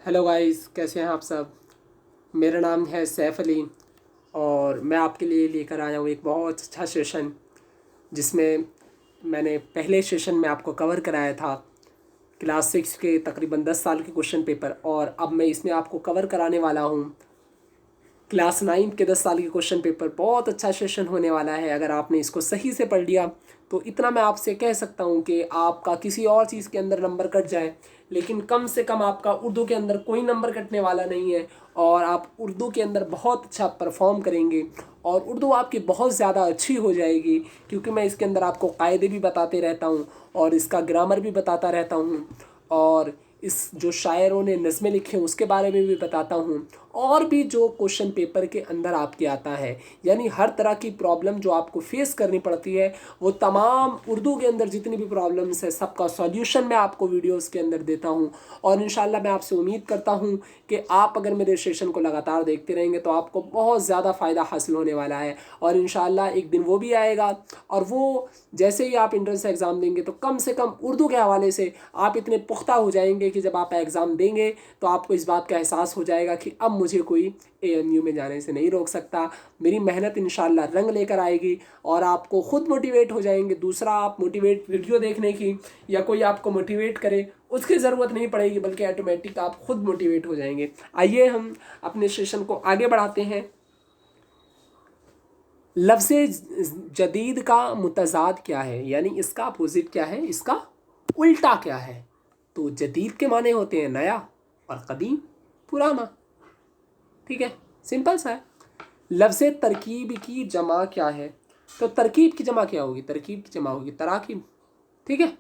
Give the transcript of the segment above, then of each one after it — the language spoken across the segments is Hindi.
हेलो गाइस, कैसे हैं आप सब। मेरा नाम है सैफ़ अली और मैं आपके लिए लेकर आया हूँ एक बहुत अच्छा सेशन जिसमें मैंने पहले सेशन में आपको कवर कराया था क्लास 6 के तकरीबन 10 साल के क्वेश्चन पेपर, और अब मैं इसमें आपको कवर कराने वाला हूँ क्लास 9 के 10 साल के क्वेश्चन पेपर। बहुत अच्छा सेशन होने वाला है। अगर आपने इसको सही से पढ़ लिया तो इतना मैं आपसे कह सकता हूँ कि आपका किसी और चीज़ के अंदर नंबर कट जाए, लेकिन कम से कम आपका उर्दू के अंदर कोई नंबर कटने वाला नहीं है और आप उर्दू के अंदर बहुत अच्छा परफॉर्म करेंगे और उर्दू आपकी बहुत ज़्यादा अच्छी हो जाएगी, क्योंकि मैं इसके अंदर आपको कायदे भी बताते रहता हूँ और इसका ग्रामर भी बताता रहता हूँ और इस जो शायरों ने नज़में लिखे हैं उसके बारे में भी बताता हूँ, और भी जो क्वेश्चन पेपर के अंदर आपके आता है, यानी हर तरह की प्रॉब्लम जो आपको फेस करनी पड़ती है वो तमाम उर्दू के अंदर जितनी भी प्रॉब्लम्स है सबका सॉल्यूशन मैं आपको वीडियोस के अंदर देता हूँ। और इंशाल्लाह मैं आपसे उम्मीद करता हूँ कि आप अगर मेरे सेशन को लगातार देखते रहेंगे तो आपको बहुत ज़्यादा फ़ायदा हासिल होने वाला है और इंशाल्लाह एक दिन वो भी आएगा और वो जैसे ही आप एंट्रेंस एग्ज़ाम देंगे तो कम से कम उर्दू के हवाले से आप इतने पुख्ता हो जाएंगे कि जब आप एग्ज़ाम देंगे तो आपको इस बात का एहसास हो जाएगा कि अब मुझे कोई AMU में जाने से नहीं रोक सकता। मेरी मेहनत इंशाल्लाह रंग लेकर आएगी और आपको ख़ुद मोटिवेट हो जाएंगे। दूसरा, आप मोटिवेट वीडियो देखने की या कोई आपको मोटिवेट करे उसकी ज़रूरत नहीं पड़ेगी, बल्कि ऑटोमेटिक आप ख़ुद मोटिवेट हो जाएंगे। आइए हम अपने सेशन को आगे बढ़ाते हैं। लफ्ज़ जदीद का मुतज़ाद क्या है, यानी इसका अपोजिट क्या है, इसका उल्टा क्या है। तो जदीद के माने होते हैं नया और कदीम पुराना। ठीक है, सिंपल सा है। लफ्ज़ तरकीब की जमा क्या है, तो तरकीब की जमा क्या होगी, तरकीब की जमा होगी तराकीब। ठीक है,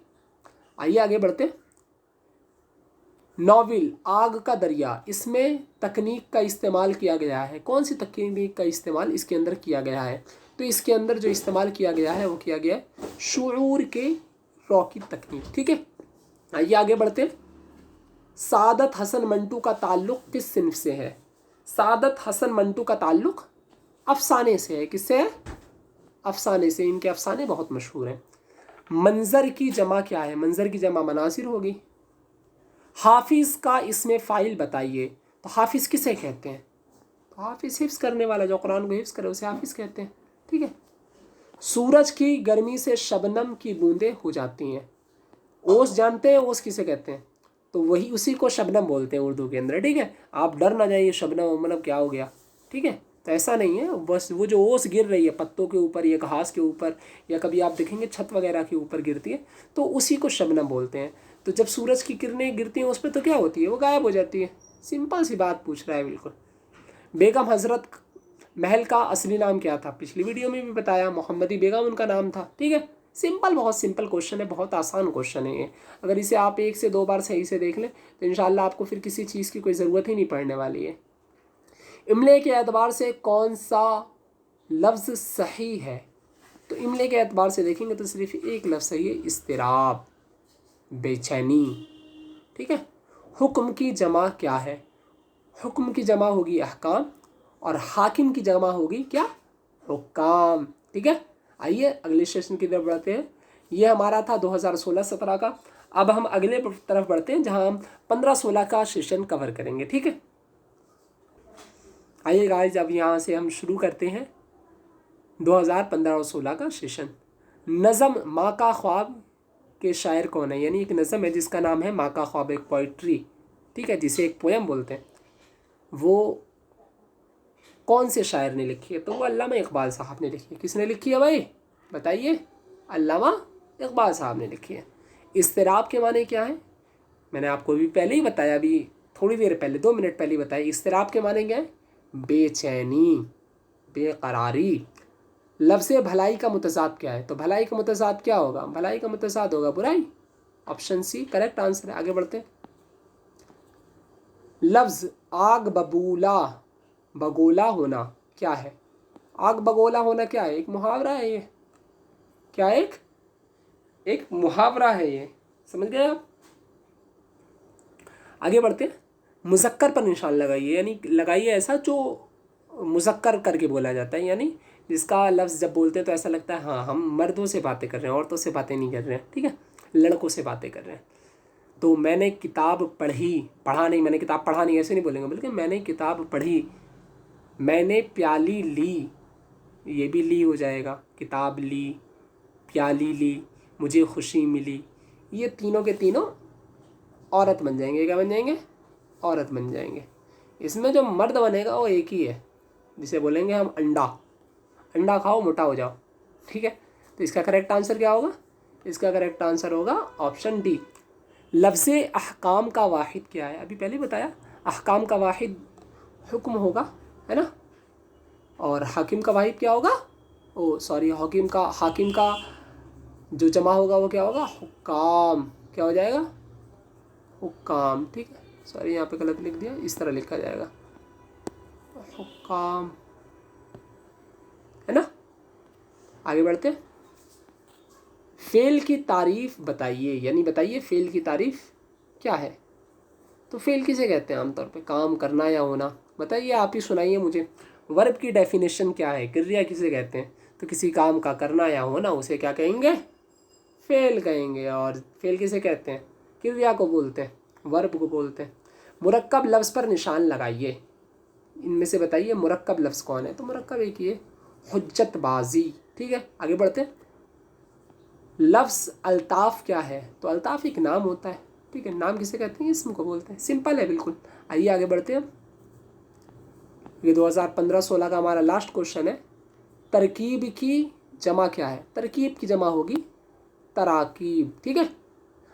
आइए आगे बढ़ते हैं। नॉविल आग का दरिया, इसमें तकनीक का इस्तेमाल किया गया है। कौन सी तकनीक का इस्तेमाल इसके अंदर किया गया है, तो इसके अंदर जो इस्तेमाल किया गया है वो किया गया है शुऊर के रॉ की तकनीक। ठीक है, आइए आगे बढ़ते हैं। सादत हसन मंटू का ताल्लुक़ किस सिन्फ से है। सादत हसन मंटू का ताल्लुक़ अफसाने से है। किससे है, अफसाने से। इनके अफसाने बहुत मशहूर हैं। मंज़र की जमा क्या है, मंज़र की जमा मनासिर होगी। हाफिज़ का इसमें फ़ाइल बताइए, तो हाफिज़ किसे कहते हैं, तो हाफिज़ हिफ्ज़ करने वाला, जो कुरान को हिफ्ज़ करे उसे हाफिज़ कहते हैं। ठीक है। सूरज की गर्मी से शबनम की बूंदें हो जाती हैं। ओस जानते हैं, ओस किसे कहते हैं, तो वही उसी को शबनम बोलते हैं उर्दू के अंदर। ठीक है, आप डर ना जाइए शबनम मतलब क्या हो गया। ठीक है, तो ऐसा नहीं है, बस वो जो ओस गिर रही है पत्तों के ऊपर या घास के ऊपर या कभी आप देखेंगे छत वगैरह के ऊपर गिरती है, तो उसी को शबनम बोलते हैं। तो जब सूरज की किरणें गिरती हैं उस पर तो क्या होती है, वो गायब हो जाती है। सिंपल सी बात पूछ रहा है बिल्कुल। बेगम हजरत महल का असली नाम क्या था, पिछली वीडियो में भी बताया, मोहम्मदी बेगम उनका नाम था। ठीक है, सिंपल, बहुत सिंपल क्वेश्चन है, बहुत आसान क्वेश्चन है ये। अगर इसे आप 1 से 2 बार सही से देख लें तो इंशाल्लाह आपको फिर किसी चीज़ की कोई ज़रूरत ही नहीं पड़ने वाली है। इमले के एतबार से कौन सा लफ्ज़ सही है, तो इमले के एतबार से देखेंगे तो सिर्फ एक लफ्ज़ सही है, इस्तिराब, बेचैनी। ठीक है। हुक्म की जमा क्या है, हुक्म की जमा होगी अहकाम और हाकिम की जमा होगी क्या, हुक्काम। ठीक है, आइए अगले सेशन की तरफ बढ़ते हैं। ये हमारा था 2016-17 का। अब हम अगले तरफ बढ़ते हैं जहां हम 15-16 का सेशन कवर करेंगे। ठीक है, आइए गाइस अब यहाँ से हम शुरू करते हैं 2015 और 16 का सेशन। नज़म माँ का ख्वाब के शायर कौन है, यानी एक नज़म है जिसका नाम है माँ का ख्वाब, एक पोइट्री। ठीक है, जिसे एक पोयम बोलते हैं, वो कौन से शायर ने लिखी है, तो वो अल्लामा इकबाल साहब ने लिखी है। किसने लिखी है भाई, बताइए, अल्लामा इकबाल साहब ने लिखी है। इस्तिराब के माने क्या है, मैंने आपको भी पहले ही बताया, अभी थोड़ी देर पहले 2 मिनट पहले ही बताया। इस्तिराब के माने क्या है, बेचैनी, बेकरारी। लफ्ज़ भलाई का मुतज़ाद क्या है, तो भलाई का मुतज़ाद क्या होगा, भलाई का मुतज़ाद होगा बुराई। ऑप्शन सी करेक्ट आंसर है। आगे बढ़ते हैं। लफ्ज़ आग बबूला बगोला होना क्या है, आग बगोला होना क्या है, एक मुहावरा है ये। क्या, एक मुहावरा है ये, समझ गए आप। आगे बढ़ते हैं। मुज़क्कर पर निशान लगाइए, यानी लगाइए ऐसा जो मुज़क्कर करके बोला जाता है, यानी जिसका लफ्ज़ जब बोलते हैं तो ऐसा लगता है हाँ हम मर्दों से बातें कर रहे हैं, औरतों से बातें नहीं कर रहे हैं। ठीक है, लड़कों से बातें कर रहे हैं। तो मैंने किताब पढ़ी, पढ़ा नहीं, मैंने किताब पढ़ा नहीं, ऐसे नहीं बोलेंगे, बल्कि मैंने किताब पढ़ी। मैंने प्याली ली, ये भी ली हो जाएगा, किताब ली, प्याली ली, मुझे खुशी मिली। ये तीनों के तीनों औरत बन जाएंगे। क्या बन जाएंगे? औरत बन जाएंगे। इसमें जो मर्द बनेगा वो एक ही है, जिसे बोलेंगे हम अंडा। अंडा खाओ मोटा हो जाओ, ठीक है। तो इसका करेक्ट आंसर क्या होगा? इसका करेक्ट आंसर होगा ऑप्शन डी। लफ्ज़ अहकाम का वाहिद क्या है? अभी पहले ही बताया, अहकाम का वाहिद हुक्म होगा, है ना। और हाकिम का वाहिद क्या होगा? ओ सॉरी, हाकिम का जो जमा होगा वो क्या होगा? हुक्काम। क्या हो जाएगा? हुक्काम, ठीक है। सॉरी यहाँ पे गलत लिख दिया, इस तरह लिखा जाएगा, हुक्काम, है ना। आगे बढ़ते। फ़ेल की तारीफ़ बताइए, यानी बताइए फ़ेल की तारीफ़ क्या है। तो फ़ेल किसे कहते हैं आमतौर पे? काम करना या होना। बताइए, आप ही सुनाइए मुझे। वर्ब की डेफिनेशन क्या है? क्रिया किसे कहते हैं? तो किसी काम का करना या होना, उसे क्या कहेंगे? फ़ेल कहेंगे। और फ़ेल किसे कहते हैं? क्रिया को बोलते हैं, वर्ब को बोलते हैं। मुरक्कब लफ्ज़ पर निशान लगाइए। इनमें से बताइए मुरक्कब लफ्ज़ कौन है? तो मुरक्कब एक ही है, हुज्जतबाजी, ठीक है। आगे बढ़ते हैं। लफ्ज़ अल्ताफ़ क्या है? तो अल्ताफ़ एक नाम होता है, ठीक है। नाम किसे कहते हैं? इसम को बोलते हैं। सिंपल है बिल्कुल। आइए आगे बढ़ते हैं। ये 2015-16 का हमारा लास्ट क्वेश्चन है। तरकीब की जमा क्या है? तरकीब की जमा होगी तराकीब, ठीक है।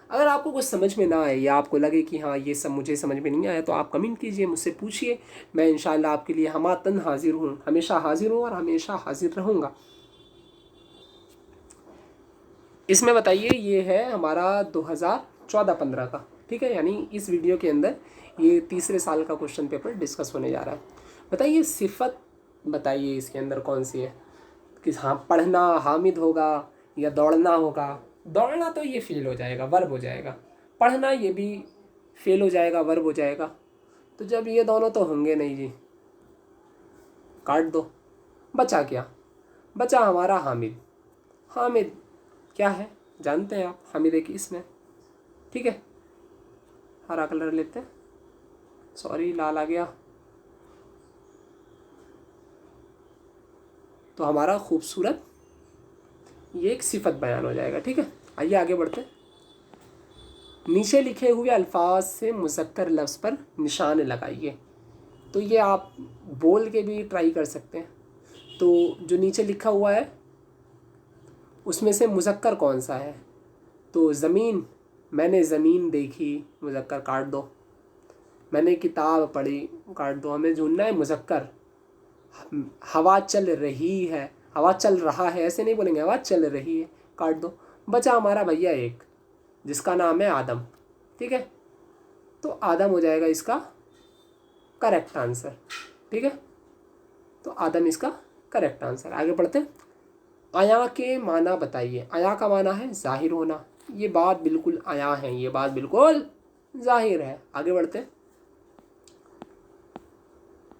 अगर आपको कुछ समझ में ना आए या आपको लगे कि हाँ ये सब मुझे समझ में नहीं आया, तो आप कमेंट कीजिए, मुझसे पूछिए। मैं इंशाल्लाह आपके लिए हमातन हाजिर हूँ, हमेशा हाजिर हूँ और हमेशा हाजिर रहूँगा। इसमें बताइए, ये है हमारा 2014-15 का, ठीक है। यानी इस वीडियो के अंदर ये तीसरे साल का क्वेश्चन पेपर डिस्कस होने जा रहा है। बताइए सिफत, बताइए इसके अंदर कौन सी है कि हाँ पढ़ना हामिद होगा या दौड़ना होगा। दौड़ना तो ये फेल हो जाएगा, वर्ब हो जाएगा। पढ़ना ये भी फेल हो जाएगा, वर्ब हो जाएगा। तो जब ये दोनों तो होंगे नहीं जी, काट दो। बचा क्या? बचा हमारा हामिद। हामिद क्या है जानते हैं आप? हामिद एक इसम है, ठीक है। हरा कलर लेते हैं, सॉरी लाल आ गया। तो हमारा खूबसूरत ये एक सिफत बयान हो जाएगा, ठीक है। आइए आगे बढ़ते हैं। नीचे लिखे हुए अल्फाज से मुज़क्कर लफ्ज़ पर निशान लगाइए। तो ये आप बोल के भी ट्राई कर सकते हैं। तो जो नीचे लिखा हुआ है उसमें से मुज़क्कर कौन सा है? तो ज़मीन, मैंने ज़मीन देखी, मुज़क्कर काट दो। मैंने किताब पढ़ी, काट दो। हमें ढूंढना है मुज़क्कर। हवा चल रही है, हवा चल रहा है ऐसे नहीं बोलेंगे, हवा चल रही है, काट दो। बचा हमारा भैया एक, जिसका नाम है आदम, ठीक है। तो आदम हो जाएगा इसका करेक्ट आंसर, ठीक है। तो आदम इसका करेक्ट आंसर। आगे बढ़ते हैं। आया के माना बताइए। आया का माना है ज़ाहिर होना। ये बात बिल्कुल आया है, ये बात बिल्कुल ज़ाहिर है। आगे बढ़ते हैं।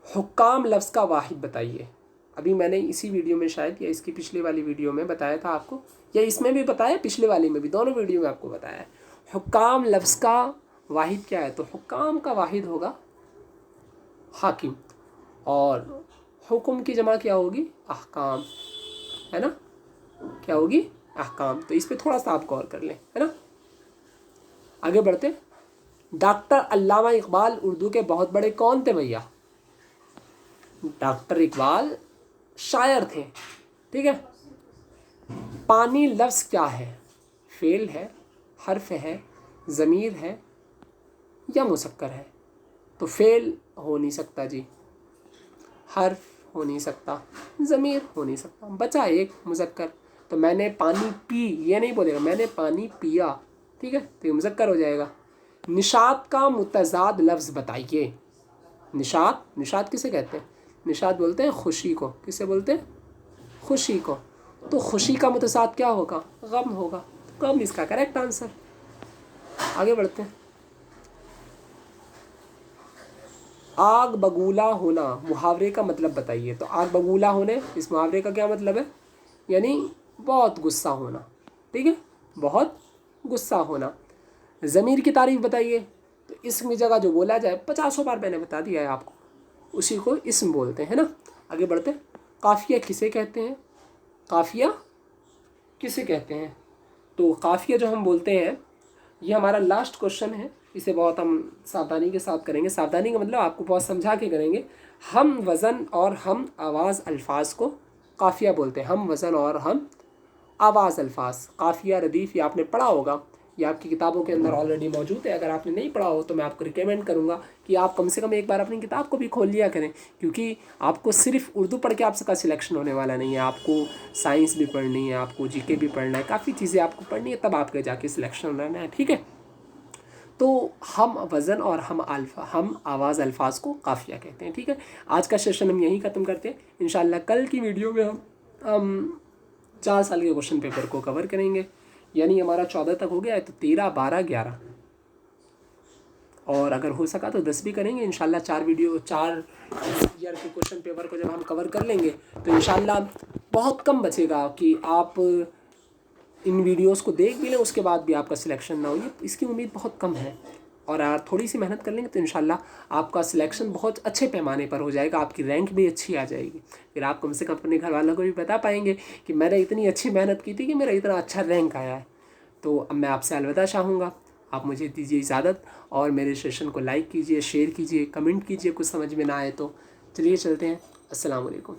हुक्काम लफ्ज़ का वाहिद बताइए। अभी मैंने इसी वीडियो में शायद या इसकी पिछले वाली वीडियो में बताया था आपको, या इसमें भी बताया, पिछले वाली में भी, दोनों वीडियो में आपको बताया है। हुक्काम लफ्ज़ का वाहिद क्या है? तो हुक्काम का वाहिद होगा हाकिम, और हुक्म की जमा क्या होगी? अहकाम, है ना। क्या होगी? अहकाम। तो इस पर थोड़ा सा आप गौर कर लें, है ना। आगे बढ़ते। डॉक्टर अल्लामा इकबाल उर्दू के बहुत बड़े कौन थे भैया? डॉक्टर इकबाल शायर थे, ठीक है। पानी लफ्ज़ क्या है? फेल है, हर्फ है, ज़मीर है या मुसक्कर है? तो फेल हो नहीं सकता जी, हर्फ हो नहीं सकता, ज़मीर हो नहीं सकता। बचा एक मुज़क्कर। तो मैंने पानी पी, ये नहीं बोलेगा, मैंने पानी पिया, ठीक है। तो ये मुज़क्कर हो जाएगा। निशात का मुतज़ाद लफ्ज़ बताइए। निशात, निशात किसे कहते हैं? निशात बोलते हैं खुशी को। किसे बोलते हैं? खुशी को। तो खुशी का मुतज़ाद क्या होगा? गम होगा। तो गम इसका करेक्ट आंसर। आगे बढ़ते हैं। आग बगूला होना, मुहावरे का मतलब बताइए। तो आग बगूला होने, इस मुहावरे का क्या मतलब है? यानी बहुत गुस्सा होना, ठीक है, बहुत गुस्सा होना। ज़मीर की तारीफ़ बताइए, तो इसम जगह जो बोला जाए 50 बार मैंने बता दिया है आपको, उसी को इसम बोलते हैं ना। आगे बढ़ते हैं। काफ़िया किसे कहते हैं? काफ़िया किसे कहते हैं? तो काफ़िया जो हम बोलते हैं, ये हमारा लास्ट क्वेश्चन है, इसे बहुत हम सावधानी के साथ करेंगे। सावधानी का मतलब आपको बहुत समझा के करेंगे। हम वज़न और हम आवाज़ अल्फाज को काफ़िया बोलते हैं। हम वज़न और हम आवाज़ अल्फाज, काफ़िया रदीफ़, ये आपने पढ़ा होगा, ये आपकी किताबों के अंदर ऑलरेडी मौजूद है। अगर आपने नहीं पढ़ा हो तो मैं आपको रिकमेंड करूँगा कि आप कम से कम एक बार अपनी किताब को भी खोल लिया करें, क्योंकि आपको सिर्फ उर्दू पढ़ के आपका सिलेक्शन होने वाला नहीं है। आपको साइंस भी पढ़नी है, आपको जीके भी पढ़ना है, काफ़ी चीज़ें आपको पढ़नी है, तब आपके जाके सिलेक्शन रहना है, ठीक है। तो हम वज़न और हम आवाज़ अल्फाज को काफ़िया कहते हैं, ठीक है। आज का सेशन हम यहीं ख़त्म करते हैं। इंशाल्लाह कल की वीडियो में हम 4 साल के क्वेश्चन पेपर को कवर करेंगे, यानी हमारा 14 तक हो गया है, तो 13, 12, 11 और अगर हो सका तो 10 भी करेंगे इंशाल्लाह। 4 ईयर के क्वेश्चन पेपर को जब हम कवर कर लेंगे तो इंशाल्लाह बहुत कम बचेगा कि आप इन वीडियोस को देख भी लें, उसके बाद भी आपका सिलेक्शन ना हो, ये इसकी उम्मीद बहुत कम है। और यार थोड़ी सी मेहनत कर लेंगे तो इंशाल्लाह आपका सिलेक्शन बहुत अच्छे पैमाने पर हो जाएगा, आपकी रैंक भी अच्छी आ जाएगी। फिर आप कम से कम अपने घर वालों को भी बता पाएंगे कि मैंने इतनी अच्छी मेहनत की थी कि मेरा इतना अच्छा रैंक आया है। तो अब मैं आपसे अलविदा चाहूँगा, आप मुझे दीजिए इजाज़त, और मेरे सेशन को लाइक कीजिए, शेयर कीजिए, कमेंट कीजिए कुछ समझ में ना आए तो। चलिए चलते हैं। अस्सलाम वालेकुम।